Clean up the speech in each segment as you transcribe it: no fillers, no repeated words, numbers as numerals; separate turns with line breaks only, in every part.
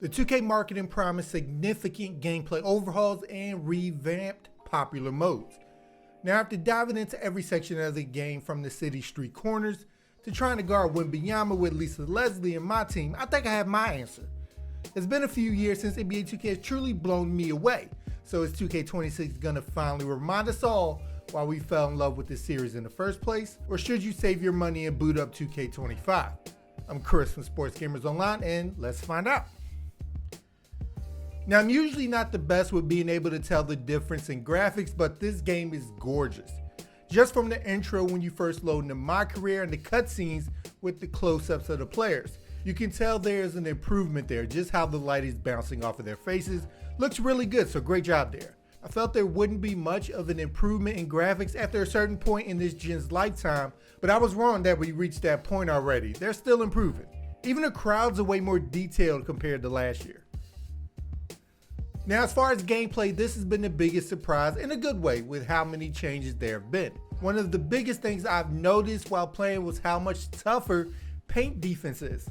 The 2K marketing promised significant gameplay overhauls and revamped popular modes. Now, after diving into every section of the game from the city street corners to trying to guard Wembanyama with Lisa Leslie and my team, I think I have my answer. It's been a few years since NBA 2K has truly blown me away, so is 2K26 gonna finally remind us all why we fell in love with this series in the first place, or should you save your money and boot up 2K25? I'm Chris from Sports Gamers Online, and let's find out. Now, I'm usually not the best with being able to tell the difference in graphics, but this game is gorgeous. Just from the intro when you first load into my career and the cutscenes with the close-ups of the players, you can tell there's an improvement there. Just how the light is bouncing off of their faces looks really good, so great job there. I felt there wouldn't be much of an improvement in graphics after a certain point in this gen's lifetime, but I was wrong that we reached that point already. They're still improving. Even the crowds are way more detailed compared to last year. Now, as far as gameplay, this has been the biggest surprise in a good way with how many changes there have been. One of the biggest things I've noticed while playing was how much tougher paint defense is.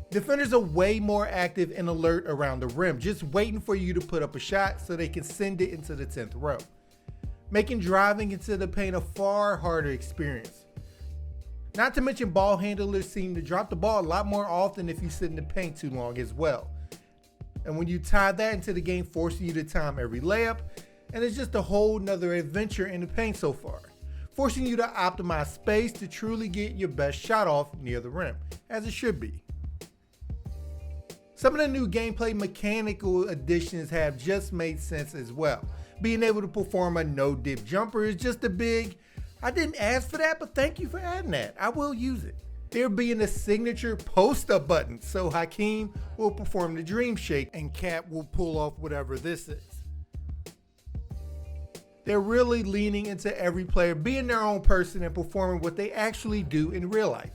Defenders are way more active and alert around the rim, just waiting for you to put up a shot so they can send it into the 10th row, making driving into the paint a far harder experience. Not to mention ball handlers seem to drop the ball a lot more often if you sit in the paint too long as well. And when you tie that into the game, forcing you to time every layup, and it's just a whole nother adventure in the paint so far, forcing you to optimize space to truly get your best shot off near the rim, as it should be. Some of the new gameplay mechanical additions have just made sense as well. Being able to perform a no-dip jumper is just a big, I didn't ask for that, but thank you for adding that. I will use it. There being a signature post-up button, so Hakeem will perform the dream shake and Cat will pull off whatever this is. They're really leaning into every player being their own person and performing what they actually do in real life.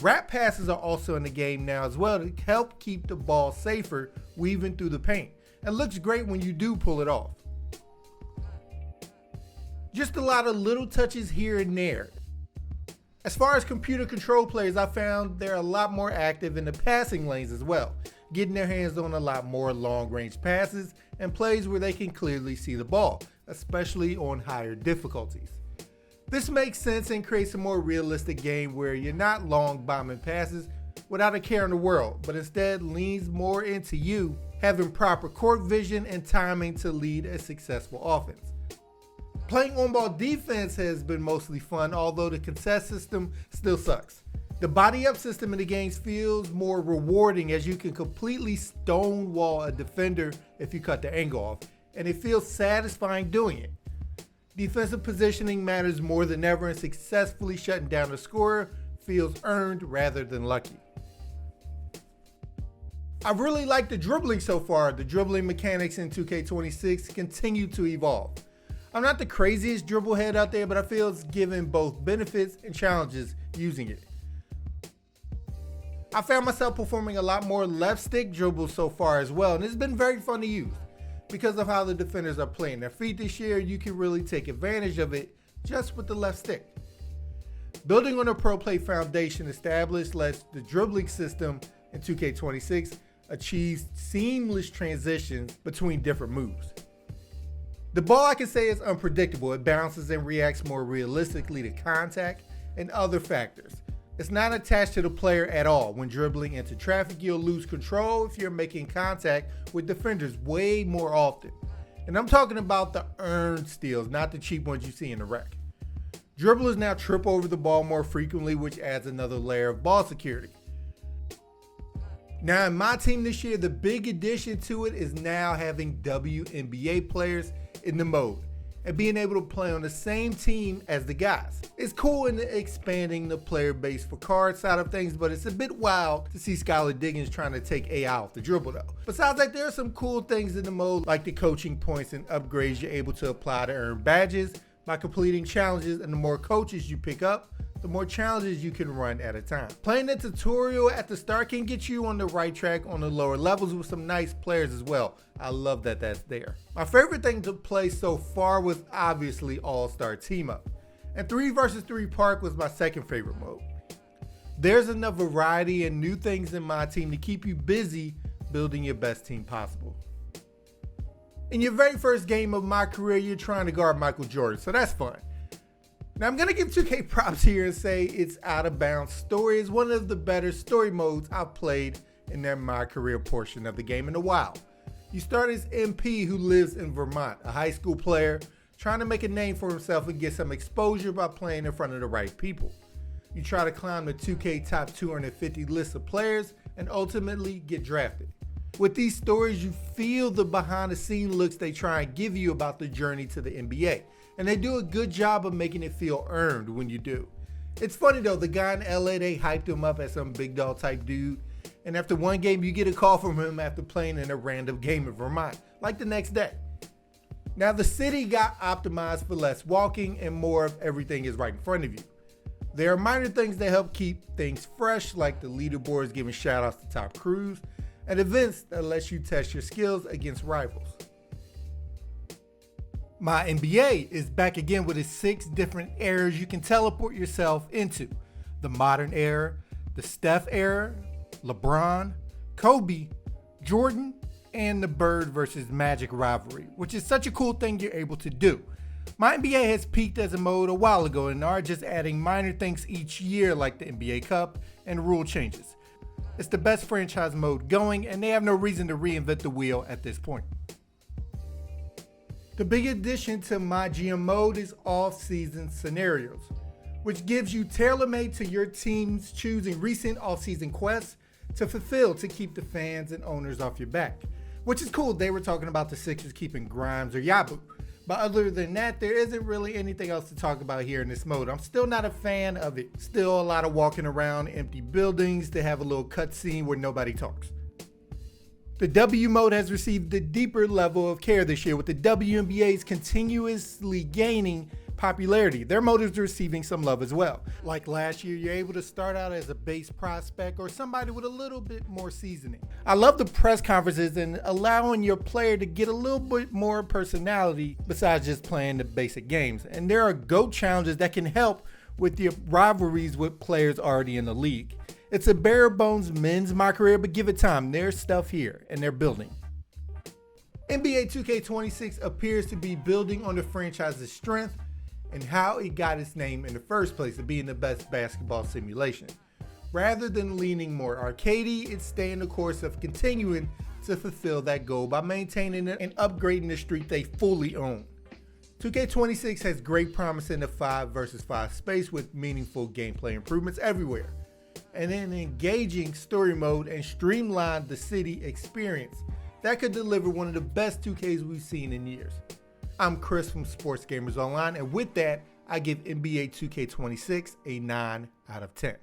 Wrap passes are also in the game now as well to help keep the ball safer weaving through the paint, and looks great when you do pull it off. Just a lot of little touches here and there. As far as computer control players, I found they're a lot more active in the passing lanes as well, getting their hands on a lot more long-range passes and plays where they can clearly see the ball, especially on higher difficulties. This makes sense and creates a more realistic game where you're not long bombing passes without a care in the world, but instead leans more into you having proper court vision and timing to lead a successful offense. Playing on-ball defense has been mostly fun, although the contest system still sucks. The body-up system in the games feels more rewarding as you can completely stonewall a defender if you cut the angle off, and it feels satisfying doing it. Defensive positioning matters more than ever, and successfully shutting down a scorer feels earned rather than lucky. I really like the dribbling so far. The dribbling mechanics in 2K26 continue to evolve. I'm not the craziest dribble head out there, but I feel it's given both benefits and challenges using it. I found myself performing a lot more left stick dribbles so far as well, and it's been very fun to use. Because of how the defenders are playing their feet this year, you can really take advantage of it just with the left stick. Building on a pro play foundation established lets the dribbling system in 2K26 achieve seamless transitions between different moves. The ball, I can say, is unpredictable. It bounces and reacts more realistically to contact and other factors. It's not attached to the player at all. When dribbling into traffic, you'll lose control if you're making contact with defenders way more often. And I'm talking about the earned steals, not the cheap ones you see in the rec. Dribblers now trip over the ball more frequently, which adds another layer of ball security. Now, in my team this year, the big addition to it is now having WNBA players in the mode and being able to play on the same team as the guys. It's cool in expanding the player base for card side of things, but it's a bit wild to see Skylar Diggins trying to take AI off the dribble though. Besides that, there are some cool things in the mode like the coaching points and upgrades you're able to apply to earn badges by completing challenges, and the more coaches you pick up, the more challenges you can run at a time. Playing the tutorial at the start can get you on the right track on the lower levels with some nice players as well. I love that that's there. My favorite thing to play so far was obviously All-Star Team Up, and 3 vs 3 Park was my second favorite mode. There's enough variety and new things in my team to keep you busy building your best team possible. In your very first game of My Career, you're trying to guard Michael Jordan, so that's fun. Now I'm going to give 2K props here and say its Out of Bounds story is one of the better story modes I've played in their My Career portion of the game in a while. You start as MP who lives in Vermont, a high school player trying to make a name for himself and get some exposure by playing in front of the right people. You try to climb the 2K top 250 list of players and ultimately get drafted. With these stories, you feel the behind the scene looks they try and give you about the journey to the NBA, and they do a good job of making it feel earned when you do. It's funny though, the guy in LA, they hyped him up as some big dog type dude, and after one game you get a call from him after playing in a random game in Vermont, like the next day. Now the city got optimized for less walking and more of everything is right in front of you. There are minor things that help keep things fresh, like the leaderboards giving shout outs to top crews, and events that lets you test your skills against rivals. My NBA is back again with its 6 different eras you can teleport yourself into. The modern era, the Steph era, LeBron, Kobe, Jordan, and the Bird versus Magic rivalry, which is such a cool thing you're able to do. My NBA has peaked as a mode a while ago and are just adding minor things each year like the NBA Cup and rule changes. It's the best franchise mode going and they have no reason to reinvent the wheel at this point. The big addition to my GM mode is off-season scenarios, which gives you tailor-made to your team's choosing recent off-season quests to fulfill to keep the fans and owners off your back. Which is cool, they were talking about the Sixers keeping Grimes or Yabu. But other than that, there isn't really anything else to talk about here in this mode. I'm still not a fan of it. Still a lot of walking around empty buildings to have a little cutscene where nobody talks. The W mode has received a deeper level of care this year with the WNBA's continuously gaining popularity. Their mode is receiving some love as well. Like last year, you're able to start out as a base prospect or somebody with a little bit more seasoning. I love the press conferences and allowing your player to get a little bit more personality besides just playing the basic games. And there are GOAT challenges that can help with your rivalries with players already in the league. It's a bare bones men's My Career, but give it time. There's stuff here and they're building. NBA 2K26 appears to be building on the franchise's strength and how it got its name in the first place of being the best basketball simulation. Rather than leaning more arcadey, it's staying the course of continuing to fulfill that goal by maintaining and upgrading the streak they fully own. 2K26 has great promise in the 5 versus 5 space with meaningful gameplay improvements everywhere, and an engaging story mode and streamlined the city experience that could deliver one of the best 2Ks we've seen in years. I'm Chris from Sports Gamers Online, and with that, I give NBA 2K26 a 9 out of 10.